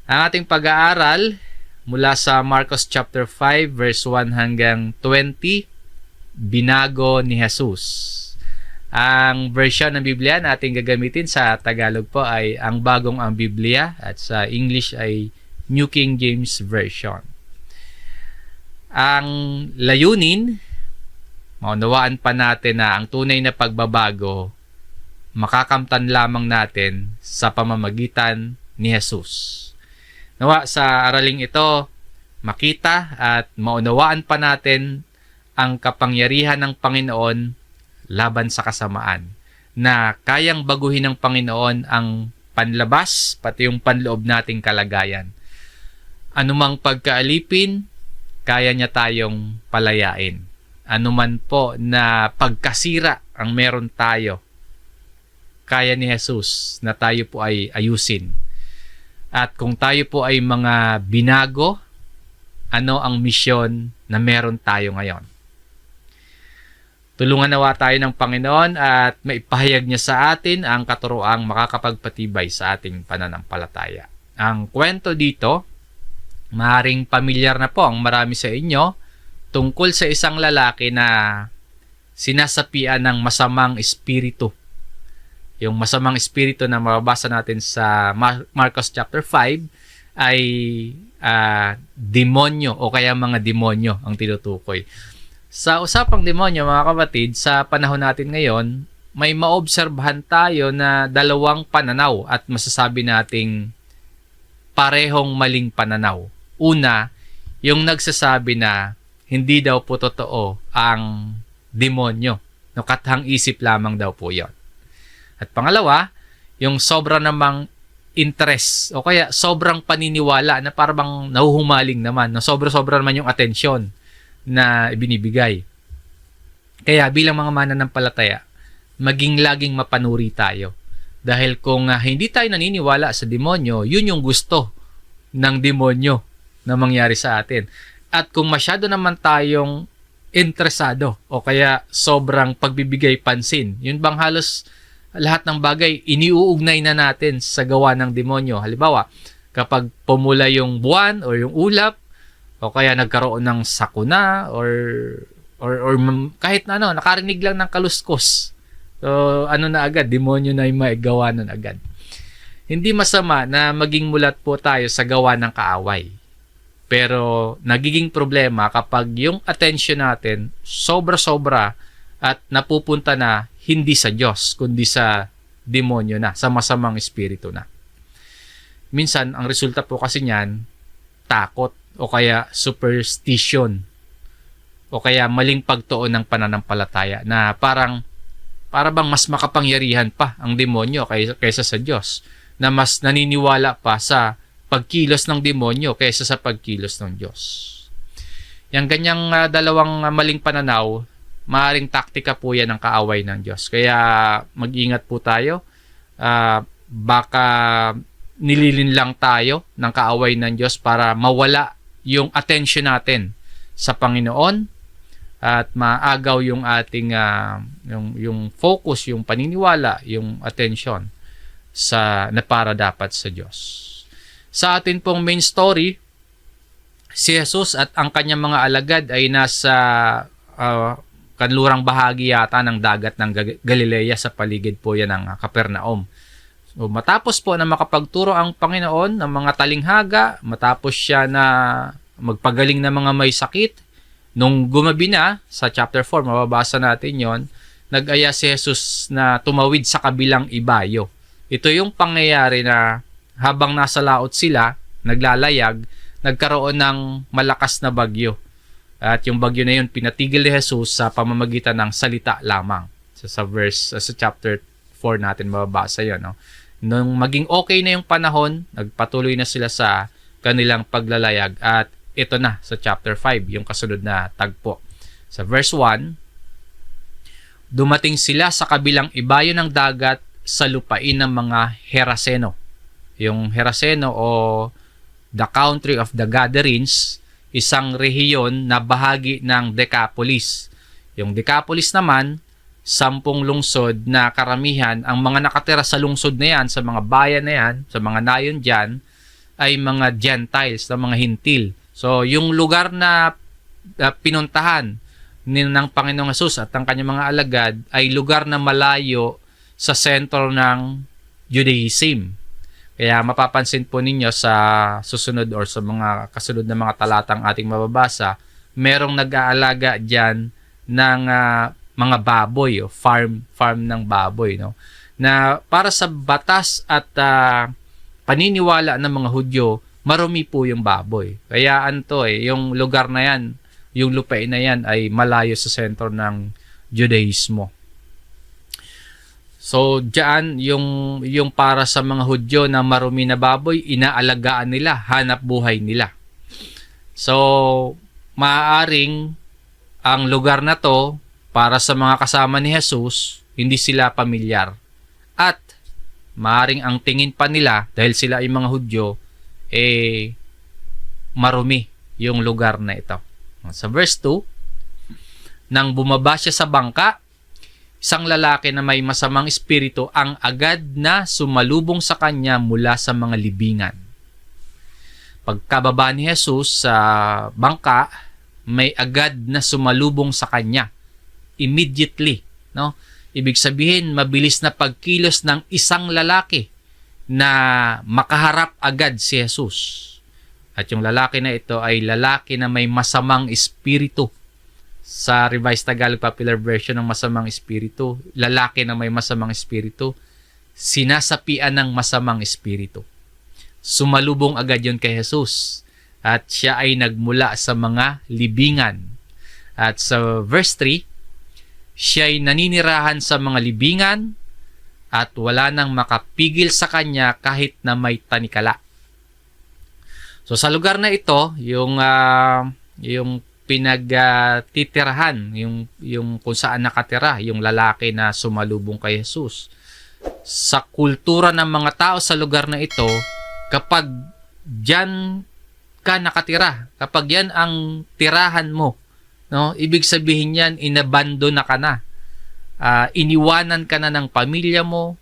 Ang ating pag-aaral mula sa Marcos chapter 5 verse 1 hanggang 20, binago ni Jesus. Ang version ng Biblia na ating gagamitin sa Tagalog po ay ang Bagong ang Biblia at sa English ay New King James Version. Ang layunin, maunawaan pa natin na ang tunay na pagbabago makakamtan lamang natin sa pamamagitan ni Jesus. Nawa sa araling ito, makita at maunawaan pa natin ang kapangyarihan ng Panginoon laban sa kasamaan, na kayang baguhin ng Panginoon ang panlabas pati yung panloob nating kalagayan. Anumang pagkaalipin, kaya niya tayong palayain. Anuman po na pagkasira ang meron tayo, kaya ni Jesus na tayo po ay ayusin. At kung tayo po ay mga binago, ano ang misyon na meron tayo ngayon? Tulungan nawa tayo ng Panginoon at maipahayag niya sa atin ang katuroang makakapagpatibay sa ating pananampalataya. Ang kwento dito, maaaring pamilyar na po ang marami sa inyo, tungkol sa isang lalaki na sinasapian ng masamang espiritu. Yung masamang espiritu na mababasa natin sa Marcos chapter 5 ay demonyo o kaya mga demonyo ang tinutukoy. Sa usapang demonyo, mga kapatid, sa panahon natin ngayon, may maobserbahan tayo na dalawang pananaw at masasabi nating parehong maling pananaw. Una, yung nagsasabi na hindi daw po totoo ang demonyo. No, kathang isip lamang daw po yon. At pangalawa, yung sobra namang interest o kaya sobrang paniniwala na parang nahuhumaling naman. No, sobra-sobra naman yung atensyon na ibinibigay. Kaya bilang mga mananampalataya, maging laging mapanuri tayo. Dahil kung hindi tayo naniniwala sa demonyo, yun yung gusto ng demonyo na mangyari sa atin. At kung masyado naman tayong interesado o kaya sobrang pagbibigay pansin, yun bang halos lahat ng bagay iniuugnay na natin sa gawa ng demonyo. Halimbawa, kapag pumula yung buwan o yung ulap, o kaya nagkaroon ng sakuna or kahit na ano, nakarinig lang ng kaluskos. So, ano na agad, demonyo na yung maigawa nun agad. Hindi masama na maging mulat po tayo sa gawa ng kaaway. Pero nagiging problema kapag yung attention natin sobra-sobra at napupunta na hindi sa Diyos, kundi sa demonyo na, sa masamang espiritu na. Minsan, ang resulta po kasi niyan, takot, o kaya superstition, o kaya maling pagtuon ng pananampalataya na para bang mas makapangyarihan pa ang demonyo kaysa sa Diyos, na mas naniniwala pa sa pagkilos ng demonyo kaysa sa pagkilos ng Diyos. Yung ganyang dalawang maling pananaw, maaaring taktika po yan ng kaaway ng Diyos. Kaya mag-ingat po tayo. Baka nililin lang tayo ng kaaway ng Diyos para mawala yung attention natin sa Panginoon at maagaw yung ating yung focus, yung paniniwala, yung attention sa na para dapat sa Diyos. Sa atin pong main story, si Jesus at ang kanyang mga alagad ay nasa kanlurang bahagi yata ng dagat ng Galilea, sa paligid po yan ng Capernaum. So, matapos po na makapagturo ang Panginoon ng mga talinghaga, matapos siya na magpagaling ng mga may sakit, nung gumabi na, sa chapter 4, mababasa natin yon, nag-aya si Jesus na tumawid sa kabilang ibayo. Ito yung pangyayari na habang nasa laot sila, naglalayag, nagkaroon ng malakas na bagyo. At yung bagyo na yun, pinatigil ni Jesus sa pamamagitan ng salita lamang. So, sa chapter 4 natin mababasa yun. No? Nung maging okay na yung panahon, nagpatuloy na sila sa kanilang paglalayag. At ito na sa chapter 5, yung kasunod na tagpo. Sa verse 1, dumating sila sa kabilang ibayo ng dagat sa lupain ng mga Heraseno. Yung Heraseno o the country of the Gadarenes, isang rehiyon na bahagi ng Decapolis. Yung Decapolis naman, 10 lungsod na karamihan, ang mga nakatira sa lungsod na yan, sa mga bayan na yan, sa mga nayon dyan, ay mga Gentiles, na mga Hintil. So, yung lugar na pinuntahan ng Panginoong Hesus at ng kanyang mga alagad ay lugar na malayo sa sentro ng Judaism. Kaya mapapansin po ninyo sa susunod or sa mga kasunod na mga talatang ating mababasa, merong nag-aalaga dyan ng mga baboy, o farm ng baboy, no? Na para sa batas at paniniwala ng mga Hudyo, marumi po yung baboy. Kaya yung lugar na yan, yung lupain na yan ay malayo sa sentro ng Judaismo. So, diyan yung para sa mga Hudyo na marumi na baboy, inaalagaan nila, hanap buhay nila. So, maaaring ang lugar na to, para sa mga kasama ni Jesus, hindi sila pamilyar. At maaaring ang tingin pa nila, dahil sila ay mga Hudyo, marumi yung lugar na ito. Sa verse 2, nang bumaba siya sa bangka, isang lalaki na may masamang espiritu ang agad na sumalubong sa kanya mula sa mga libingan. Pagkababa ni Jesus sa bangka, may agad na sumalubong sa kanya. Immediately, no? Ibig sabihin, mabilis na pagkilos ng isang lalaki na makaharap agad si Jesus. At yung lalaki na ito ay lalaki na may masamang espiritu. Sa Revised Tagalog Popular Version ng masamang espiritu, lalaki na may masamang espiritu, sinasapian ng masamang espiritu. Sumalubong agad yun kay Jesus. At siya ay nagmula sa mga libingan. At sa verse 3, siya ay naninirahan sa mga libingan at wala nang makapigil sa kanya kahit na may tanikala. So sa lugar na ito, yung pinagtitirahan, yung kung saan nakatira yung lalaki na sumalubong kay Jesus. Sa kultura ng mga tao sa lugar na ito, kapag diyan ka nakatira, kapag yan ang tirahan mo, no, ibig sabihin yan, inabandon na ka na. Iniwanan ka na ng pamilya mo,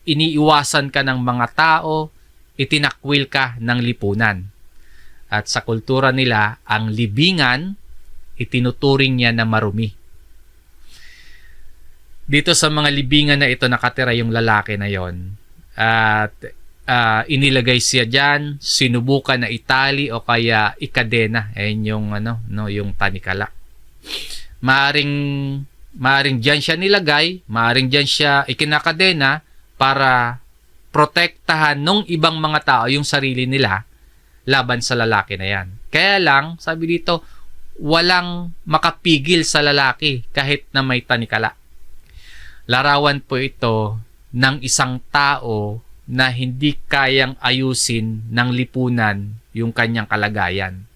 iniiwasan ka ng mga tao, itinakwil ka ng lipunan. At sa kultura nila, ang libingan, itinuturing niya na marumi. Dito sa mga libingan na ito, nakatira yung lalaki na yon. At inilagay siya dyan, sinubukan na itali o kaya ikadena. Ayan yung tanikala. Maaring dyan siya nilagay, maaring dyan siya ikinakadena para protektahan nung ibang mga tao yung sarili nila laban sa lalaki na yan. Kaya lang, sabi dito, walang makapigil sa lalaki kahit na may tanikala. Larawan po ito ng isang tao na hindi kayang ayusin ng lipunan yung kanyang kalagayan.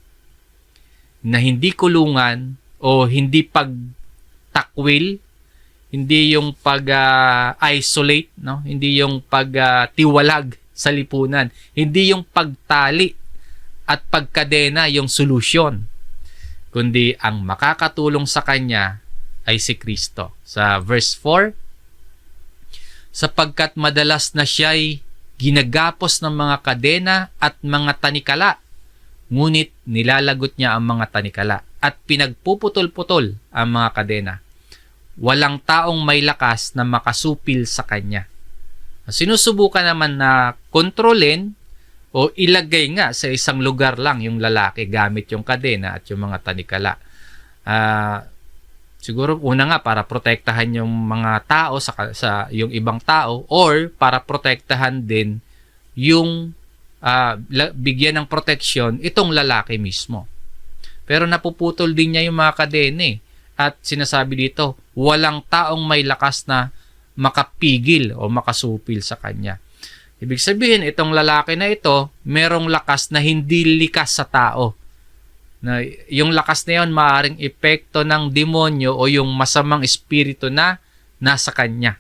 Na hindi kulungan o hindi pagtakwil, hindi yung pag-isolate, no? Hindi yung pagtiwalag sa lipunan, hindi yung pagtali at pagkadena yung solusyon, kundi ang makakatulong sa kanya ay si Kristo. Sa verse 4, sapagkat madalas na siya'y ginagapos ng mga kadena at mga tanikala, ngunit nilalagot niya ang mga tanikala at pinagpuputol-putol ang mga kadena. Walang taong may lakas na makasupil sa kanya. Sinusubukan naman na kontrolin o ilagay nga sa isang lugar lang yung lalaki gamit yung kadena at yung mga tanikala. Siguro una nga para protektahan yung mga tao sa yung ibang tao, or para protektahan din yung bigyan ng proteksyon itong lalaki mismo. Pero napuputol din niya yung mga kadena at sinasabi dito, walang taong may lakas na makapigil o makasupil sa kanya. Ibig sabihin, itong lalaki na ito, merong lakas na hindi likas sa tao. Na yung lakas na yun, maaaring epekto ng demonyo o yung masamang espiritu na nasa kanya.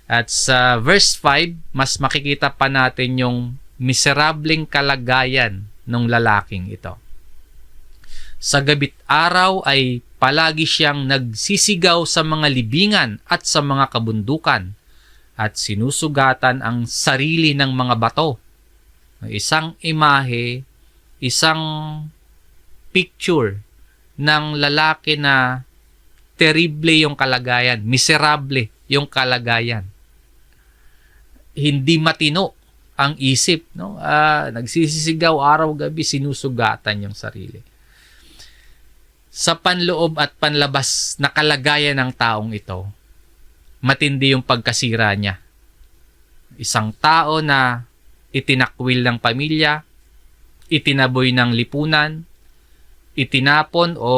At sa verse 5, mas makikita pa natin yung miserableng kalagayan ng lalaking ito. Sa gabit araw ay palagi siyang nagsisigaw sa mga libingan at sa mga kabundukan at sinusugatan ang sarili ng mga bato. Isang imahe, isang picture ng lalaki na terrible yung kalagayan, miserable yung kalagayan. Hindi matino ang isip, no? Nagsisisigaw araw-gabi, sinusugatan yung sarili. Sa panloob at panlabas na kalagayan ng taong ito, matindi yung pagkasira niya. Isang tao na itinakwil ng pamilya, itinaboy ng lipunan, itinapon o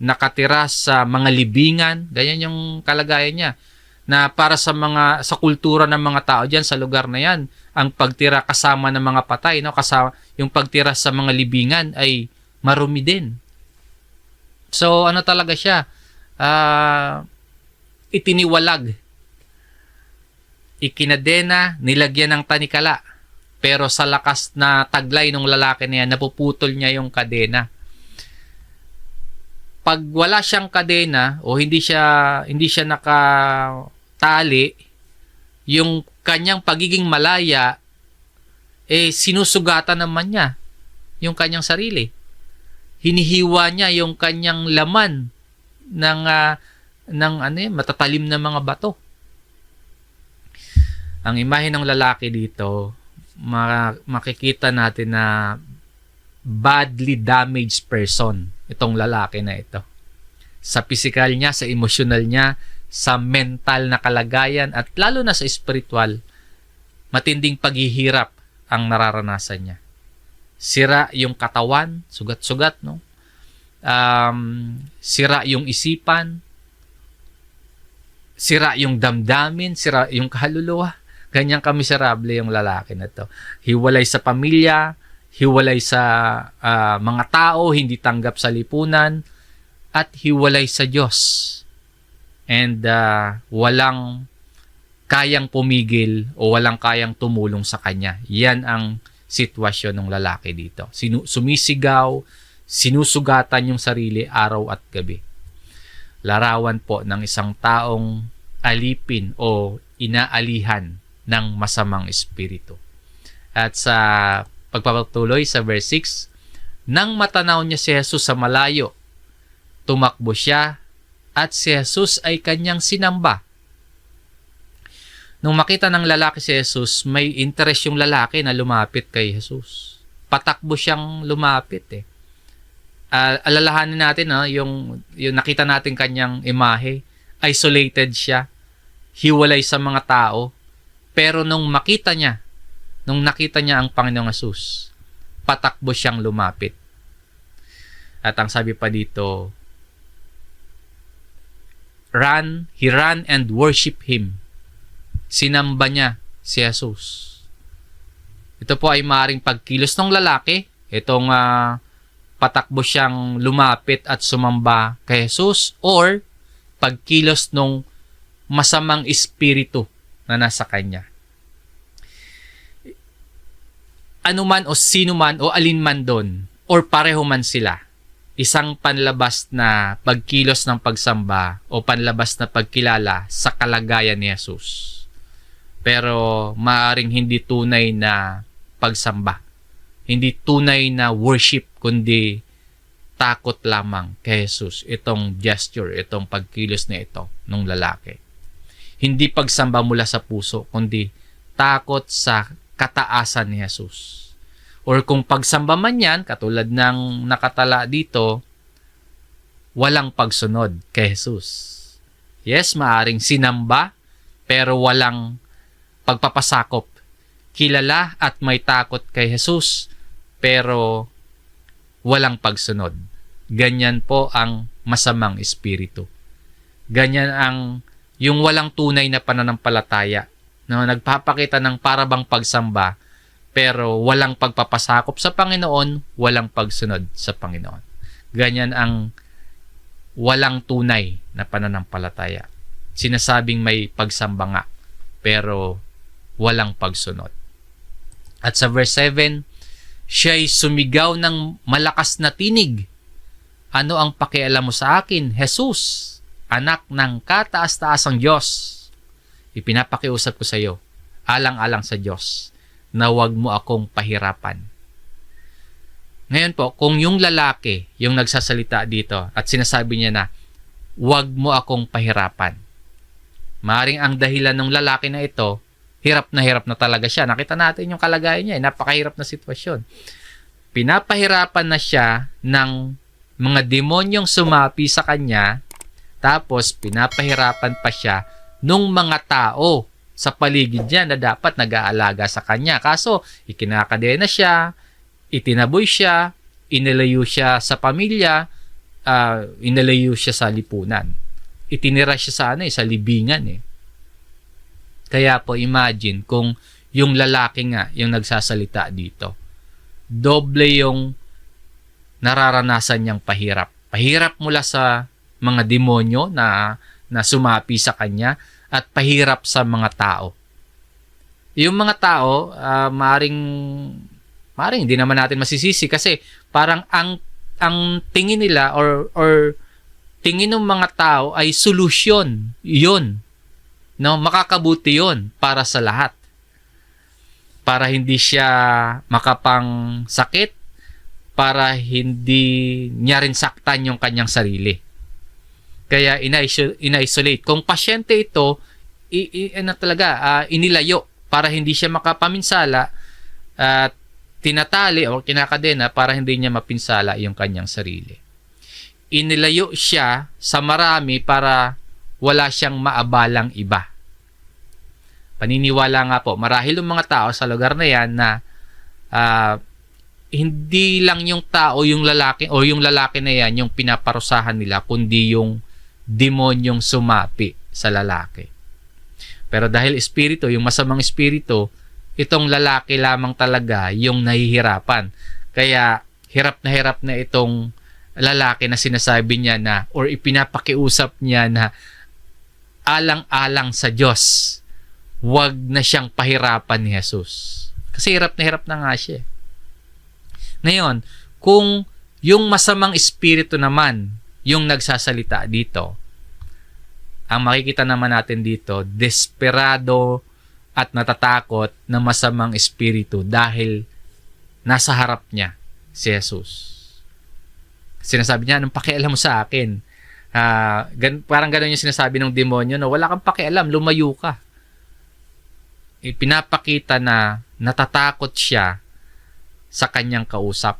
nakatira sa mga libingan, ganyan yung kalagayan niya. Na para sa kultura ng mga tao diyan sa lugar na 'yan, ang pagtira kasama ng mga patay, no, kasama yung pagtira sa mga libingan ay marumi din. So ano talaga siya? Itiniwalag, ikinadena, nilagyan ng tanikala. Pero sa lakas na taglay ng lalaki na yan, napuputol niya yung kadena. Pag wala siyang kadena o hindi siya nakatali, yung kanyang pagiging malaya, sinusugatan naman niya yung kanyang sarili. Hinihiwa niya yung kanyang laman ng matatalim na mga bato. Ang imahe ng lalaki dito, makikita natin na badly damaged person itong lalaki na ito. Sa physical niya, sa emotional niya, sa mental na kalagayan, at lalo na sa spiritual, matinding paghihirap ang nararanasan niya. Sira yung katawan, sugat-sugat, no? Sira yung isipan, sira yung damdamin, sira yung kaluluwa. Ganyang kamiserable yung lalaki na to. Hiwalay sa pamilya, hiwalay sa mga tao, hindi tanggap sa lipunan, at hiwalay sa Diyos. And walang kayang pumigil o walang kayang tumulong sa kanya. Yan ang sitwasyon ng lalaki dito. Sumisigaw, sinusugatan yung sarili araw at gabi. Larawan po ng isang taong alipin o inaalihan ng masamang espiritu. At sa pagpapatuloy sa verse 6, nang matanaw niya si Jesus sa malayo, tumakbo siya at si Jesus ay kanyang sinamba. Nung makita ng lalaki si Jesus, may interest yung lalaki na lumapit kay Jesus. Patakbo siyang lumapit alalahanin natin yung nakita natin kanyang imahe, isolated siya, hiwalay sa mga tao, pero nung nakita niya ang Panginoong Jesus, patakbo siyang lumapit. At ang sabi pa dito, he ran and worship Him. Sinamba niya si Jesus. Ito po ay maaaring pagkilos ng lalaki, itong patakbo siyang lumapit at sumamba kay Jesus, or pagkilos ng masamang espiritu na nasa kanya. Anuman o sino man o alin man doon, or pareho man sila, isang panlabas na pagkilos ng pagsamba o panlabas na pagkilala sa kalagayan ni Jesus. Pero maaaring hindi tunay na pagsamba. Hindi tunay na worship, kundi takot lamang kay Jesus. Itong gesture, itong pagkilos na ito ng lalaki. Hindi pagsamba mula sa puso, kundi takot sa kataasan ni Jesus. Or kung pagsamba man yan, katulad ng nakatala dito, walang pagsunod kay Jesus. Yes, maaring sinamba, pero walang pagpapasakop. Kilala at may takot kay Jesus, pero walang pagsunod. Ganyan po ang masamang espiritu. Ganyan ang yung walang tunay na pananampalataya, na nagpapakita ng parabang pagsamba, pero walang pagpapasakop sa Panginoon, walang pagsunod sa Panginoon. Ganyan ang walang tunay na pananampalataya. Sinasabing may pagsamba nga, pero walang pagsunod. At sa verse 7, siya'y sumigaw ng malakas na tinig. Ano ang pakialam mo sa akin, Jesus, anak ng kataas-taasang Diyos? Ipinapakiusap ko sa iyo, alang-alang sa Diyos, na wag mo akong pahirapan. Ngayon po, kung yung lalaki yung nagsasalita dito at sinasabi niya na wag mo akong pahirapan, maaaring ang dahilan ng lalaki na ito, hirap na talaga siya. Nakita natin yung kalagayan niya, napakahirap na sitwasyon. Pinapahirapan na siya ng mga demonyong sumapi sa kanya, tapos pinapahirapan pa siya nung mga tao sa paligid niya na dapat nag-aalaga sa kanya. Kaso, ikinakadena siya, itinaboy siya, inilayo siya sa pamilya, inilayo siya sa lipunan. Itinira siya sa libingan eh. Kaya po imagine kung yung lalaki nga yung nagsasalita dito. Doble yung nararanasan niyang pahirap. Pahirap mula sa mga demonyo na sumapi sa kanya at pahirap sa mga tao. Yung mga tao, maaring hindi naman natin masisisi kasi parang ang tingin nila or tingin ng mga tao ay solusyon. Yun. No, makakabuti yun para sa lahat. Para hindi siya makapang sakit, para hindi niya rin saktan yung kanyang sarili. Kaya ina-isolate. Kung pasyente ito, inilayo para hindi siya makapaminsala at tinatali o kinakadena para hindi niya mapinsala yung kanyang sarili. Inilayo siya sa marami para wala siyang maabalang iba. Paniniwala nga po, marahil yung mga tao sa lugar na yan na hindi lang yung tao, yung lalaki o yung lalaki na yan yung pinaparusahan nila, kundi yung demonyong sumapi sa lalaki. Pero dahil espiritu, yung masamang espiritu, itong lalaki lamang talaga yung nahihirapan. Kaya hirap na itong lalaki na sinasabi niya na or ipinapakiusap niya na alang-alang sa Diyos, wag na siyang pahirapan ni Jesus. Kasi hirap na nga siya. Ngayon, kung yung masamang espiritu naman yung nagsasalita dito, ang makikita naman natin dito, desperado at natatakot na masamang espiritu dahil nasa harap niya si Jesus. Sinasabi niya, anong pakialam mo sa akin? Parang gano'n yung sinasabi ng demonyo, no? Wala kang pakialam, lumayo ka. Pinapakita na natatakot siya sa kanyang kausap.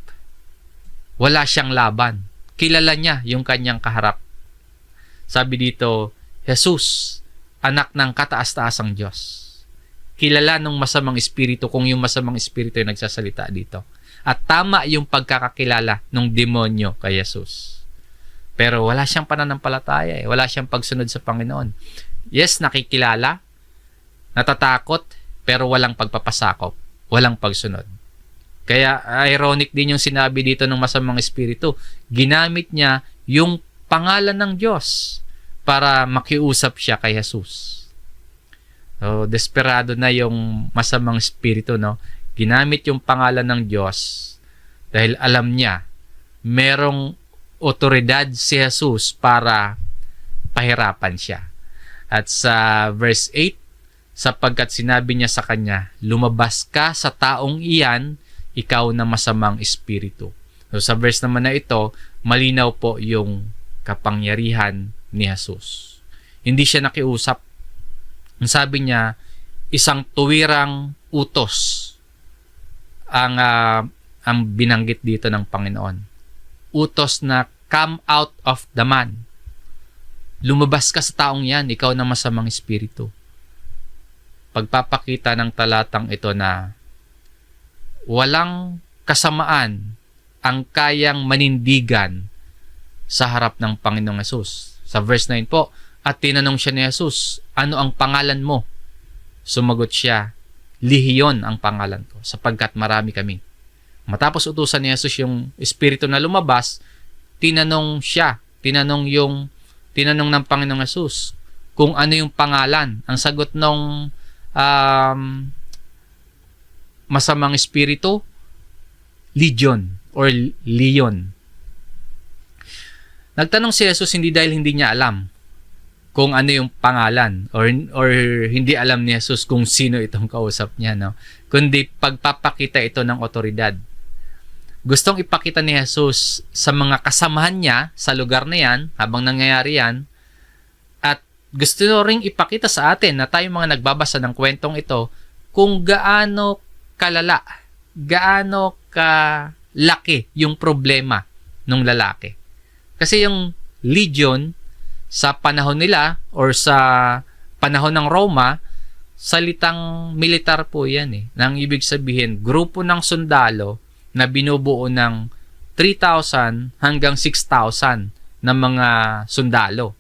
Wala siyang laban. Kilala niya yung kanyang kaharap. Sabi dito, Jesus, anak ng kataas-taasang Diyos. Kilala ng masamang espiritu kung yung masamang espiritu yung nagsasalita dito. At tama yung pagkakakilala ng demonyo kay Jesus. Pero wala siyang pananampalataya. Wala siyang pagsunod sa Panginoon. Yes, nakikilala, natatakot, pero walang pagpapasakop. Walang pagsunod. Kaya ironic din yung sinabi dito ng masamang espiritu. Ginamit niya yung pangalan ng Diyos para makiusap siya kay Jesus. So, desperado na yung masamang espiritu, no? Ginamit yung pangalan ng Diyos dahil alam niya merong otoridad si Jesus para pahirapan siya. At sa verse 8, sapagkat sinabi niya sa kanya, lumabas ka sa taong iyan, ikaw na masamang espiritu. So, sa verse naman na ito, malinaw po yung kapangyarihan ni Jesus. Hindi siya nakiusap. Ang sabi niya, isang tuwirang utos ang binanggit dito ng Panginoon. Utos na come out of the man. Lumabas ka sa taong yan, ikaw na masamang espiritu. Pagpapakita ng talatang ito na walang kasamaan ang kayang manindigan sa harap ng Panginoong Hesus. Sa verse 9 po, at tinanong siya ni Jesus, ano ang pangalan mo? Sumagot siya, Lehiyon ang pangalan ko, sapagkat marami kami. Matapos utusan ni Jesus yung espiritu na lumabas, tinanong ng Panginoong Hesus kung ano yung pangalan. Ang sagot ng masamang espiritu, Legion or Leon. Nagtanong si Jesus hindi dahil hindi niya alam kung ano yung pangalan or hindi alam ni Jesus kung sino itong kausap niya, no? Kundi pagpapakita ito ng otoridad. Gustong ipakita ni Jesus sa mga kasamahan niya sa lugar na yan habang nangyayari yan, at gusto ring ipakita sa atin na tayo mga nagbabasa ng kwentong ito kung gaano kalala, gaano kalaki yung problema ng lalaki. Kasi yung legion sa panahon nila or sa panahon ng Roma, salitang militar po yan eh. Nang ibig sabihin, grupo ng sundalo na binubuo ng 3,000 hanggang 6,000 na mga sundalo.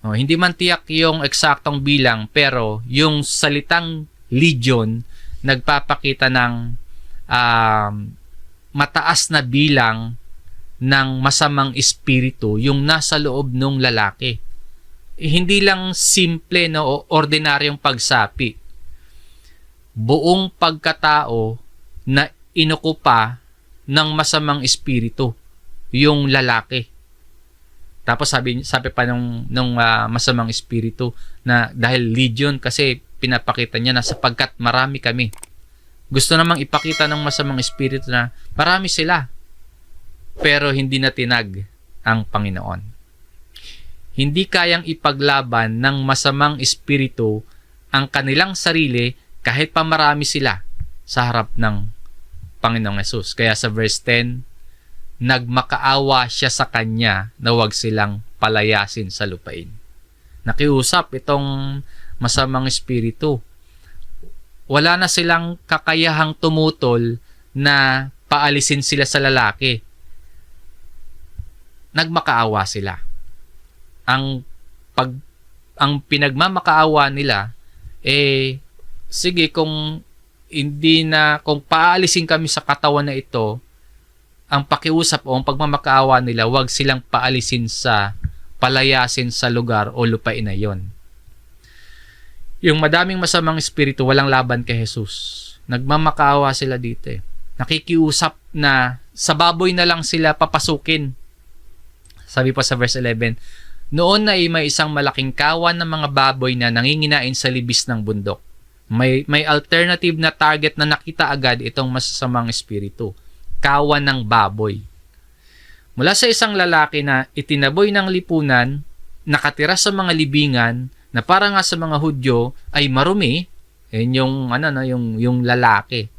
Hindi man tiyak yung eksaktong bilang, pero yung salitang legion nagpapakita ng mataas na bilang ng masamang espiritu yung nasa loob ng lalaki. Hindi lang simple o ordinaryong pagsapi. Buong pagkatao na inukupa ng masamang espiritu yung lalaki. Tapos sabi pa nung masamang espiritu na dahil legion, kasi pinapakita niya na sapagkat marami kami. Gusto namang ipakita ng masamang espiritu na marami sila, pero hindi na tinag ang Panginoon. Hindi kayang ipaglaban ng masamang espiritu ang kanilang sarili kahit pa marami sila sa harap ng Panginoong Hesus. Kaya sa verse 10, nagmakaawa siya sa kanya na huwag silang palayasin sa lupain. Nakiusap itong masamang espiritu. Wala na silang kakayahang tumutol na paalisin sila sa lalaki. Nagmakaawa sila. Ang pinagmamakaawa nila, sige, kung paalisin kami sa katawan na ito, ang pakiusap o ang pagmamakaawa nila, wag silang palayasin sa lugar o lupain na yon. Yung madaming masamang espiritu, walang laban kay Jesus. Nagmamakaawa sila dito eh. Nakikiusap na sa baboy na lang sila papasukin. Sabi pa sa verse 11, noon na may isang malaking kawan ng mga baboy na nanginginain sa libis ng bundok. May alternative na target na nakita agad itong masasamang espiritu. Kawan ng baboy. Mula sa isang lalaki na itinaboy ng lipunan, nakatira sa mga libingan, na para nga sa mga Hudyo ay marumi, yung lalaki.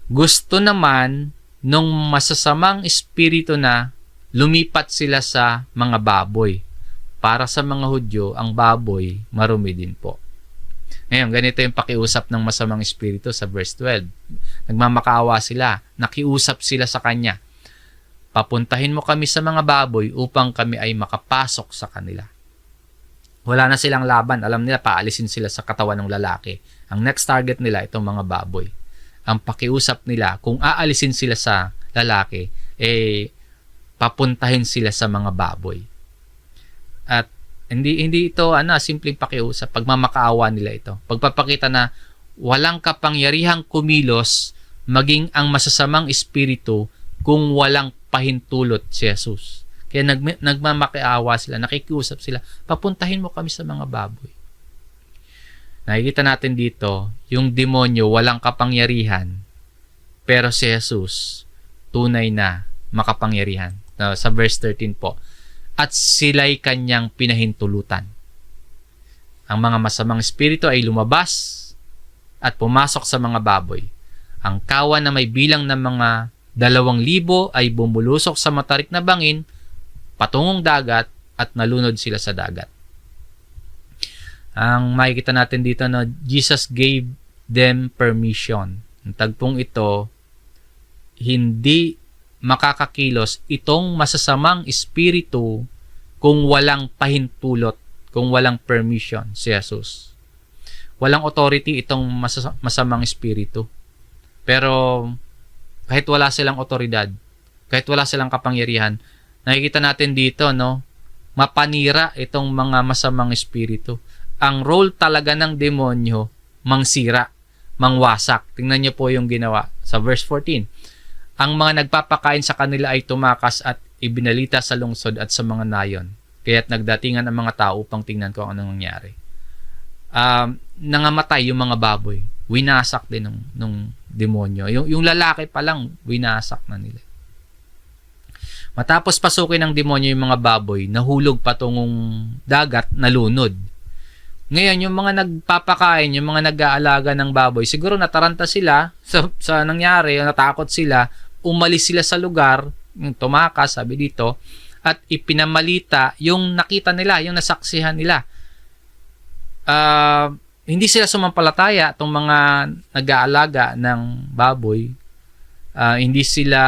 Gusto naman nung masasamang espiritu na lumipat sila sa mga baboy. Para sa mga Hudyo, ang baboy marumi din po. Ngayon, ganito yung pakiusap ng masamang espiritu sa verse 12. Nagmamakaawa sila, nakiusap sila sa kanya. Papuntahin mo kami sa mga baboy upang kami ay makapasok sa kanila. Wala na silang laban. Alam nila, paalisin sila sa katawan ng lalaki. Ang next target nila, itong mga baboy. Ang pakiusap nila, kung aalisin sila sa lalaki, papuntahin sila sa mga baboy. At hindi ito simpleng pakiusap. Pagmamakaawa nila ito. Pagpapakita na walang kapangyarihang kumilos maging ang masasamang espiritu kung walang pahintulot si Jesus. Kaya nagmamakaawa sila, nakikiusap sila, papuntahin mo kami sa mga baboy. Nakikita natin dito, yung demonyo walang kapangyarihan, pero si Jesus tunay na makapangyarihan. Sa verse 13 po, at sila'y kanyang pinahintulutan. Ang mga masamang espiritu ay lumabas at pumasok sa mga baboy. Ang kawan na may bilang ng mga 2,000 ay bumulusok sa matarik na bangin patungong dagat at nalunod sila sa dagat. Ang makikita natin dito, Jesus gave them permission. Ang tagpong ito, hindi makakakilos itong masasamang espiritu kung walang pahintulot, kung walang permission si Jesus. Walang authority itong masamang espiritu. Pero kahit wala silang otoridad, kahit wala silang kapangyarihan, nakikita natin dito, mapanira itong mga masamang espiritu. Ang role talaga ng demonyo, mangsira, mangwasak. Tingnan niyo po yung ginawa sa verse 14. Ang mga nagpapakain sa kanila ay tumakas at ibinalita sa lungsod at sa mga nayon. Kaya't nagdatingan ang mga tao upang tingnan kung anong nangyari. Nangamatay yung mga baboy. Winasak din nung demonyo. Yung lalaki pa lang, winasak na nila. Matapos pasukin ng demonyo yung mga baboy, nahulog patungong dagat, nalunod. Ngayon, yung mga nagpapakain, yung mga nag-aalaga ng baboy, siguro nataranta sila sa nangyari, natakot sila, umalis sila sa lugar, yung tumakas, sabi dito, at ipinamalita yung nakita nila, yung nasaksihan nila. Hindi sila sumampalataya, itong mga nag-aalaga ng baboy. Hindi sila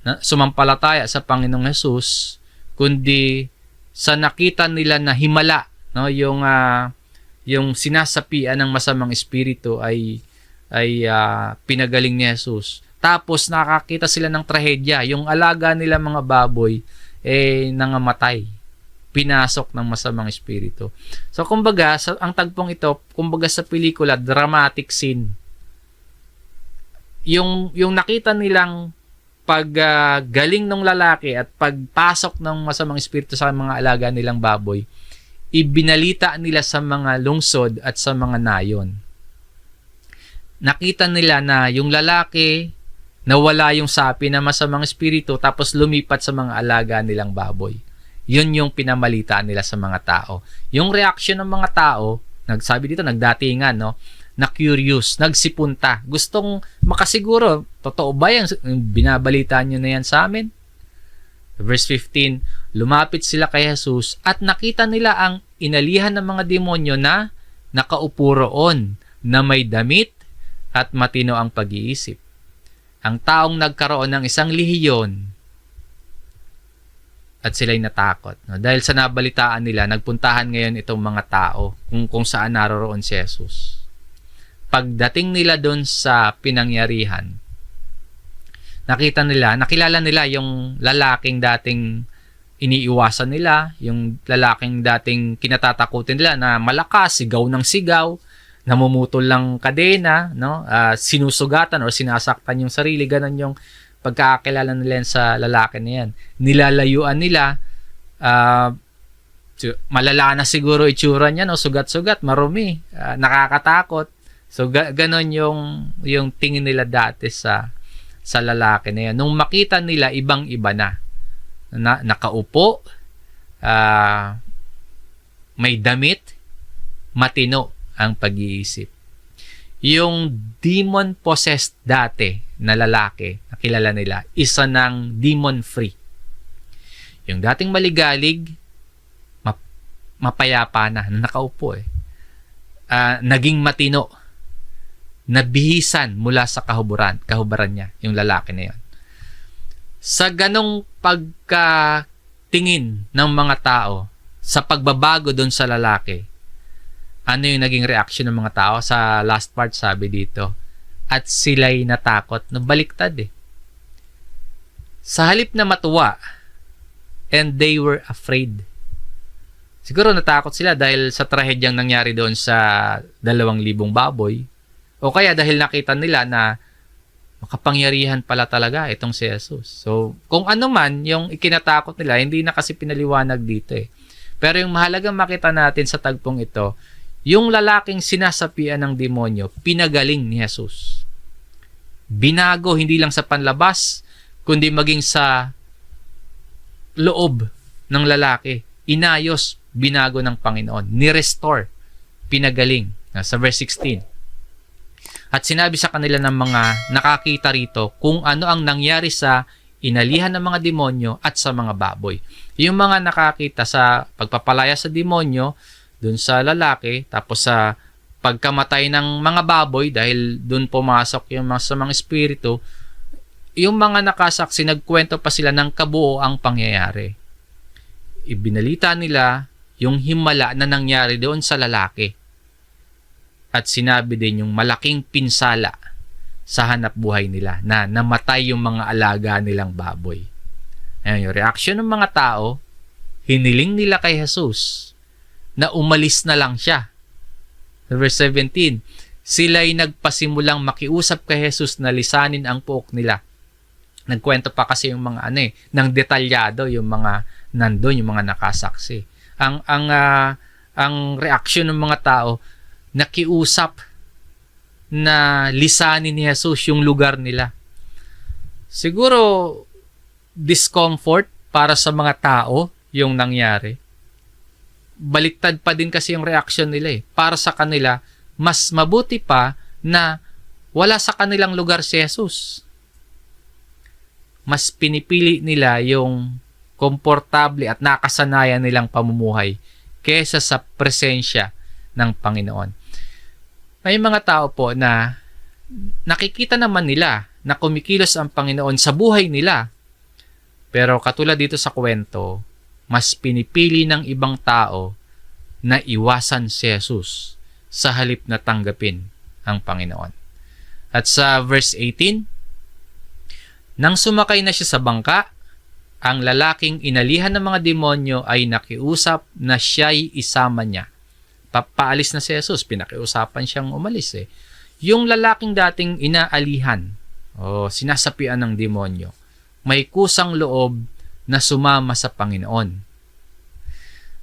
sumampalataya sa Panginoong Hesus, kundi sa nakita nila na himala, no, yung sinasapian ng masamang espiritu ay pinagaling ni Jesus. Tapos nakakita sila ng trahedya, yung alaga nila mga baboy nangamatay, pinasok ng masamang espiritu. So kumbaga ang tagpong ito, kumbaga sa pelikula, dramatic scene. Yung nakita nilang paggaling ng lalaki at pagpasok ng masamang espiritu sa mga alaga nilang baboy, ibinalita nila sa mga lungsod at sa mga nayon. Nakita nila na yung lalaki nawala yung sapi na masamang espiritu tapos lumipat sa mga alaga nilang baboy. Yun yung pinamalitaan nila sa mga tao. Yung reaction ng mga tao, nagsabi dito, nagdatingan, no? Na curious, nagsipunta. Gustong makasiguro, totoo ba yung binabalitaan nyo na yan sa amin? Verse 15, lumapit sila kay Jesus at nakita nila ang inalihan ng mga demonyo na nakaupo roon, na may damit at matino ang pag-iisip. Ang taong nagkaroon ng isang lehiyon at sila'y natakot. No? Dahil sa nabalitaan nila, nagpuntahan ngayon itong mga tao kung saan naroroon si Jesus. Pagdating nila doon sa pinangyarihan, nakilala nila yung lalaking dating iniiwasan nila, yung lalaking dating kinatatakutin nila na malakas, sigaw ng sigaw, namumutol lang kadena, no? Sinusugatan o sinasaktan yung sarili, ganun yung pagkakakilala nila sa lalaki na yan. Nilalayuan nila, malala na siguro itsura niya, no? Sugat-sugat, marumi, nakakatakot. So ganon yung tingin nila dati sa lalaki na yan. Nung makita nila ibang-iba na nakaupo, may damit, matino ang pag-iisip. Yung demon-possessed dati na lalaki, nakilala nila, isa ng demon-free. Yung dating maligalig, mapayapa na nakaupo naging matino, nabihisan mula sa kahubaran niya, yung lalaki na yun. Sa ganong pagkatingin ng mga tao sa pagbabago doon sa lalaki, ano yung naging reaction ng mga tao? Sa last part sabi dito, at sila'y natakot. Nabaliktad Sa halip na matuwa, and they were afraid. Siguro natakot sila dahil sa trahedyang nangyari doon sa 2,000 baboy, o kaya dahil nakita nila na makapangyarihan pala talaga itong si Jesus. So, kung ano man yung ikinatakot nila, hindi na kasi pinaliwanag dito Pero yung mahalagang makita natin sa tagpong ito, yung lalaking sinasapian ng demonyo, pinagaling ni Jesus. Binago hindi lang sa panlabas, kundi maging sa loob ng lalaki. Inayos, binago ng Panginoon. Ni-restore, pinagaling. Sa verse 16. At sinabi sa kanila ng mga nakakita rito kung ano ang nangyari sa inalihan ng mga demonyo at sa mga baboy. Yung mga nakakita sa pagpapalaya sa demonyo, dun sa lalaki, tapos sa pagkamatay ng mga baboy dahil dun pumasok yung mga espiritu, yung mga nakasaksi, nagkwento pa sila ng kabuo ang pangyayari. Ibinalita nila yung himala na nangyari doon sa lalaki. At sinabi din yung malaking pinsala sa hanap buhay nila na namatay yung mga alaga nilang baboy. Ayan, yung reaction ng mga tao, hiniling nila kay Jesus na umalis na lang siya. Verse 17, sila'y nagpasimulang makiusap kay Jesus na lisanin ang puok nila. Nagkwento pa kasi yung mga ng detalyado yung mga nandun, yung mga nakasaksi. Ang reaksyon ng mga tao, nakiusap na lisanin ni Jesus yung lugar nila. Siguro discomfort para sa mga tao yung nangyari. Baliktad pa din kasi yung reaksyon nila eh. Para sa kanila, mas mabuti pa na wala sa kanilang lugar si Jesus. Mas pinipili nila yung komportable at nakasanayan nilang pamumuhay kesa sa presensya ng Panginoon. May mga tao po na nakikita naman nila na kumikilos ang Panginoon sa buhay nila. Pero katulad dito sa kwento, mas pinipili ng ibang tao na iwasan si Jesus sa halip na tanggapin ang Panginoon. At sa verse 18, nang sumakay na siya sa bangka, ang lalaking inalihan ng mga demonyo ay nakiusap na siya'y isama niya. Papaalis na si Jesus, pinakiusapan siyang umalis eh. Yung lalaking dating inaalihan, sinasapian ng demonyo, may kusang loob na sumama sa Panginoon.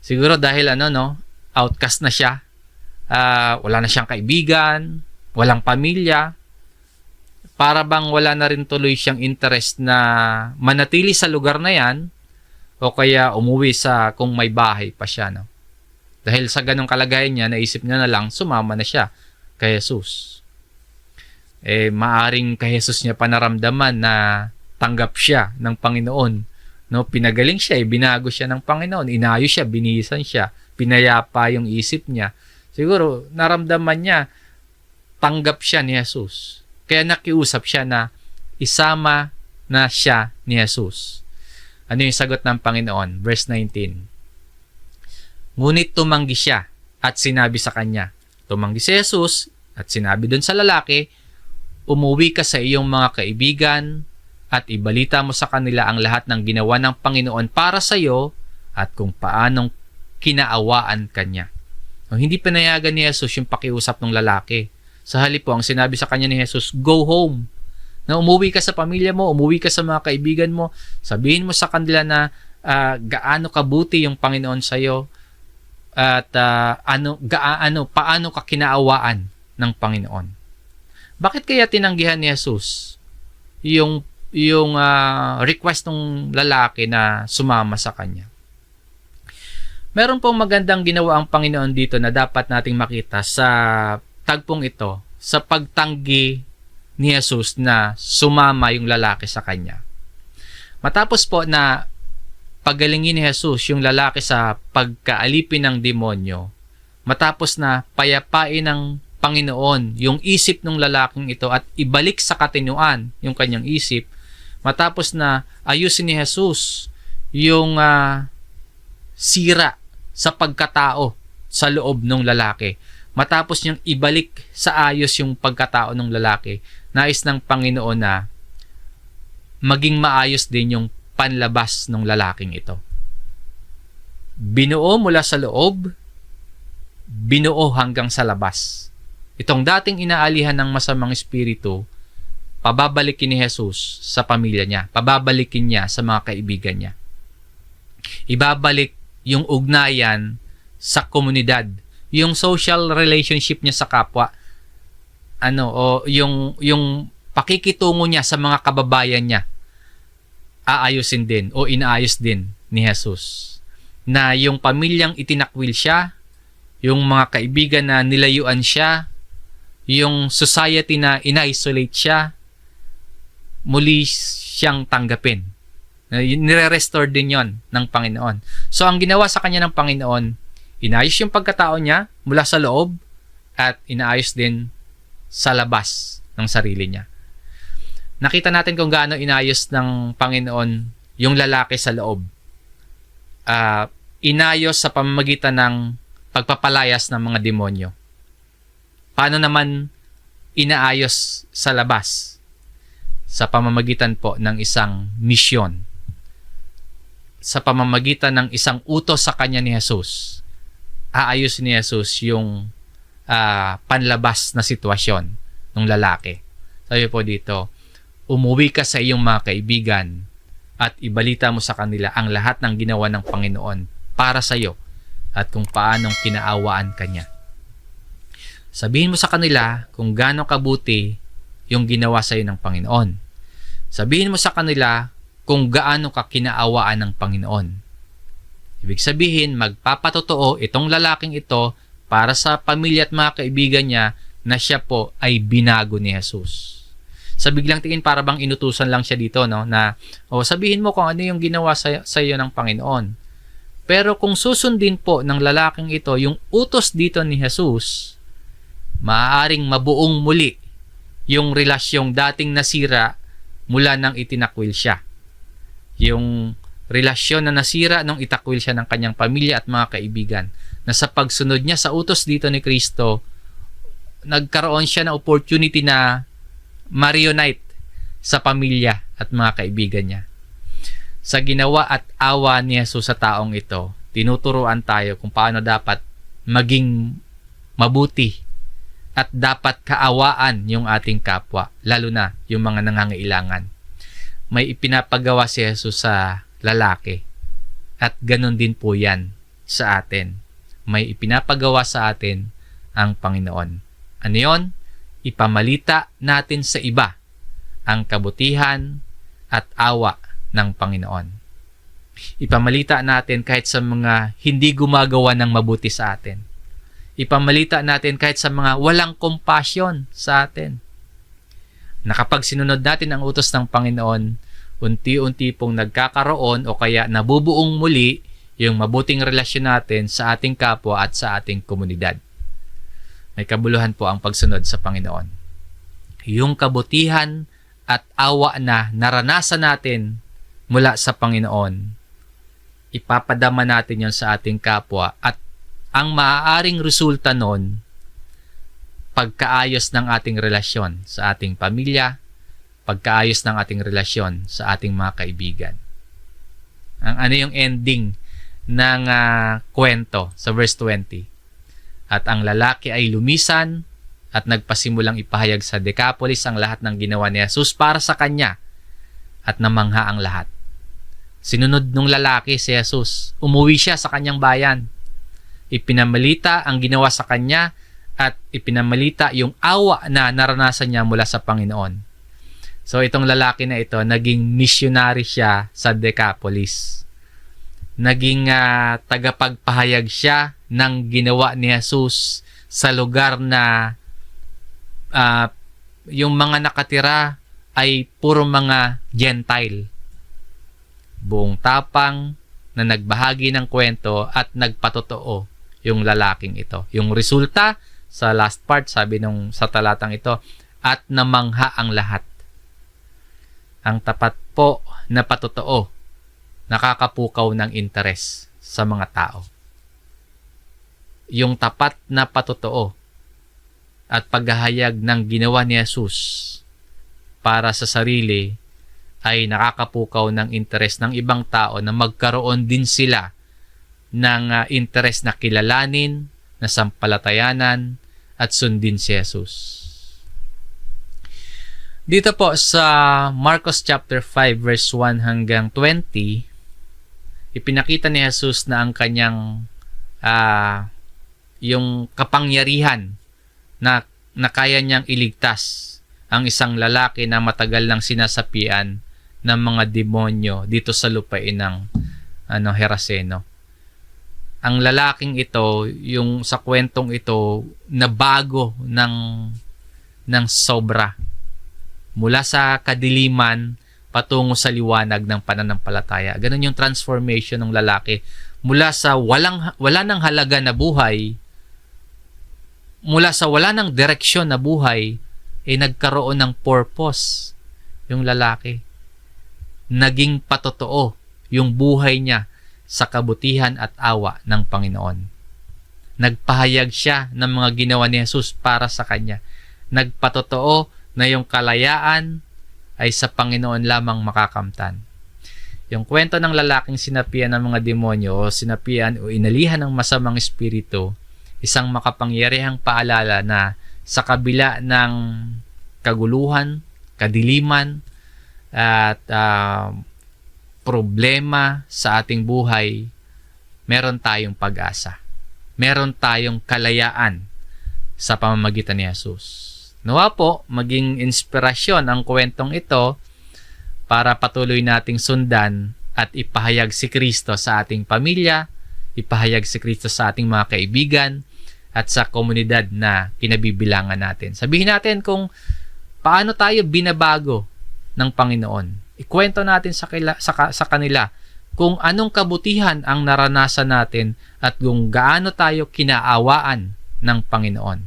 Siguro dahil outcast na siya, wala na siyang kaibigan, walang pamilya, para bang wala na rin tuloy siyang interest na manatili sa lugar na yan o kaya umuwi kung may bahay pa siya. No? Dahil sa ganong kalagayan niya, naisip niya na lang, sumama na siya kay Jesus. Maaring kay Jesus niya panaramdaman na tanggap siya ng Panginoon. No? Pinagaling siya, binago siya ng Panginoon, inayos siya, binihisan siya, pinayapa yung isip niya. Siguro, naramdaman niya, tanggap siya ni Jesus. Kaya nakiusap siya na isama na siya ni Jesus. Ano yung sagot ng Panginoon? Verse 19. Ngunit tumanggi siya at sinabi sa kanya. Tumanggi si Jesus at sinabi dun sa lalaki, umuwi ka sa iyong mga kaibigan at ibalita mo sa kanila ang lahat ng ginawa ng Panginoon para sa iyo at kung paanong kinaawaan kanya. Hindi pinayagan ni Jesus yung pakiusap ng lalaki. Sa halip po, ang sinabi sa kanya ni Jesus, go home. Na umuwi ka sa pamilya mo, umuwi ka sa mga kaibigan mo, sabihin mo sa kanila na gaano kabuti yung Panginoon sa iyo at paano ka kinaawaan ng Panginoon. Bakit kaya tinanggihan ni Jesus yung request ng lalaki na sumama sa kanya? Meron pong magandang ginawa ang Panginoon dito na dapat nating makita sa tagpong ito, sa pagtanggi ni Jesus na sumama yung lalaki sa kanya. Matapos po na pagalingin ni Jesus yung lalaki sa pagkaalipin ng demonyo, matapos na payapain ng Panginoon yung isip ng lalaking ito at ibalik sa katinuan yung kanyang isip, matapos na ayusin ni Jesus yung sira sa pagkatao sa loob ng lalaki, matapos niyang ibalik sa ayos yung pagkatao ng lalaki, nais ng Panginoon na maging maayos din yung panlabas ng lalaking ito. Binuo mula sa loob, binuo hanggang sa labas. Itong dating inaalihan ng masamang espiritu, pababalikin ni Jesus sa pamilya niya, pababalikin niya sa mga kaibigan niya. Ibabalik yung ugnayan sa komunidad, yung social relationship niya sa kapwa, yung pakikitungo niya sa mga kababayan niya, aayusin din o inaayos din ni Jesus. Na yung pamilyang itinakwil siya, yung mga kaibigan na nilayuan siya, yung society na ina-isolate siya, muli siyang tanggapin. Nire-restore din yon ng Panginoon. So, ang ginawa sa kanya ng Panginoon, inayos yung pagkatao niya mula sa loob at inaayos din sa labas ng sarili niya. Nakita natin kung gaano inayos ng Panginoon yung lalaki sa loob. Inayos sa pamamagitan ng pagpapalayas ng mga demonyo. Paano naman inaayos sa labas? Sa pamamagitan po ng isang misyon. Sa pamamagitan ng isang utos sa kanya ni Jesus. Aayos ni Jesus yung panlabas na sitwasyon ng lalaki. Sabi po dito, umuwi ka sa iyong mga kaibigan at ibalita mo sa kanila ang lahat ng ginawa ng Panginoon para sa iyo at kung paanong kinaawaan ka niya. Sabihin mo sa kanila kung gaano kabuti yung ginawa sa iyo ng Panginoon. Sabihin mo sa kanila kung gaano ka kinaawaan ng Panginoon. Ibig sabihin, magpapatotoo itong lalaking ito para sa pamilya at mga kaibigan niya na siya po ay binago ni Jesus. Sa biglang tingin, para bang inutusan lang siya dito, no? Na, sabihin mo kung ano yung ginawa sa iyo ng Panginoon. Pero kung susundin po ng lalaking ito yung utos dito ni Jesus, maaaring mabuong muli yung relasyong dating nasira mula nang itinakwil siya. Yung relasyon na nasira nung itakwil siya ng kanyang pamilya at mga kaibigan, na sa pagsunod niya sa utos dito ni Kristo, nagkaroon siya ng opportunity na ma-reunite sa pamilya at mga kaibigan niya. Sa ginawa at awa ni Jesus sa taong ito, tinuturuan tayo kung paano dapat maging mabuti at dapat kaawaan yung ating kapwa, lalo na yung mga nangangailangan. May ipinapagawa si Jesus sa lalaki at ganun din po yan sa atin. May ipinapagawa sa atin ang Panginoon. Ano yun? Ipamalita natin sa iba ang kabutihan at awa ng Panginoon. Ipamalita natin kahit sa mga hindi gumagawa ng mabuti sa atin. Ipamalita natin kahit sa mga walang compassion sa atin. Na kapag sinunod natin ang utos ng Panginoon, unti-unti pong nagkakaroon o kaya nabubuong muli yung mabuting relasyon natin sa ating kapwa at sa ating komunidad. May kabuluhan po ang pagsunod sa Panginoon. Yung kabutihan at awa na naranasan natin mula sa Panginoon, ipapadama natin yon sa ating kapwa at ang maaaring resulta nun, pagkaayos ng ating relasyon sa ating pamilya, pagkaayos ng ating relasyon sa ating mga kaibigan. Ano yung ending ng kwento sa verse 20? At ang lalaki ay lumisan at nagpasimulang ipahayag sa Decapolis ang lahat ng ginawa ni Jesus para sa kanya at namangha ang lahat. Sinunod nung lalaki si Jesus. Umuwi siya sa kanyang bayan. Ipinamalita ang ginawa sa kanya at ipinamalita yung awa na naranasan niya mula sa Panginoon. So itong lalaki na ito, naging missionary siya sa Decapolis. Naging tagapagpahayag siya ng ginawa ni Jesus sa lugar na yung mga nakatira ay puro mga Gentile. Buong tapang na nagbahagi ng kwento at nagpatotoo yung lalaking ito. Yung resulta sa last part, sabi nung sa talatang ito, at namangha ang lahat. Ang tapat po na patotoo, nakakapukaw ng interes sa mga tao. Yung tapat na patotoo at paghahayag ng ginawa ni Jesus para sa sarili ay nakakapukaw ng interes ng ibang tao na magkaroon din sila ng interes na kilalanin, na sampalatayanan at sundin si Jesus. Dito po sa Marcos chapter 5 verse 1 hanggang 20, ipinakita ni Jesus na ang kanyang yung kapangyarihan na kaya niyang iligtas ang isang lalaki na matagal nang sinasapian ng mga demonyo dito sa lupain ng Geraseno. Ang lalaking ito, yung sa kwentong ito, nabago ng sobra. Mula sa kadiliman patungo sa liwanag ng pananampalataya. Ganun yung transformation ng lalaki. Mula sa wala nang halaga na buhay, mula sa wala nang direksyon na buhay, nagkaroon ng purpose yung lalaki. Naging patotoo yung buhay niya sa kabutihan at awa ng Panginoon. Nagpahayag siya ng mga ginawa ni Jesus para sa kanya. Nagpatotoo na yung kalayaan ay sa Panginoon lamang makakamtan. Yung kwento ng lalaking sinapian ng mga demonyo o sinapian o inalihan ng masamang espiritu, isang makapangyarihang paalala na sa kabila ng kaguluhan, kadiliman, at problema sa ating buhay, meron tayong pag-asa. Meron tayong kalayaan sa pamamagitan ni Jesus. Nawa po, maging inspirasyon ang kwentong ito para patuloy nating sundan at ipahayag si Kristo sa ating pamilya, ipahayag si Kristo sa ating mga kaibigan, at sa komunidad na kinabibilangan natin. Sabihin natin kung paano tayo binabago ng Panginoon. Ikwento natin sa kanila kung anong kabutihan ang naranasan natin at kung gaano tayo kinaawaan ng Panginoon.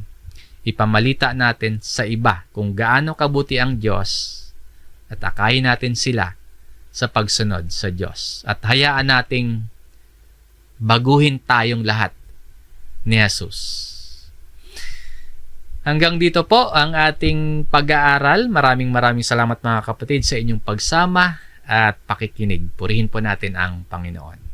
Ipamalita natin sa iba kung gaano kabuti ang Diyos at akayin natin sila sa pagsunod sa Diyos. At hayaan nating baguhin tayong lahat ni Jesus. Hanggang dito po ang ating pag-aaral. Maraming salamat mga kapatid sa inyong pagsama at pakikinig. Purihin po natin ang Panginoon.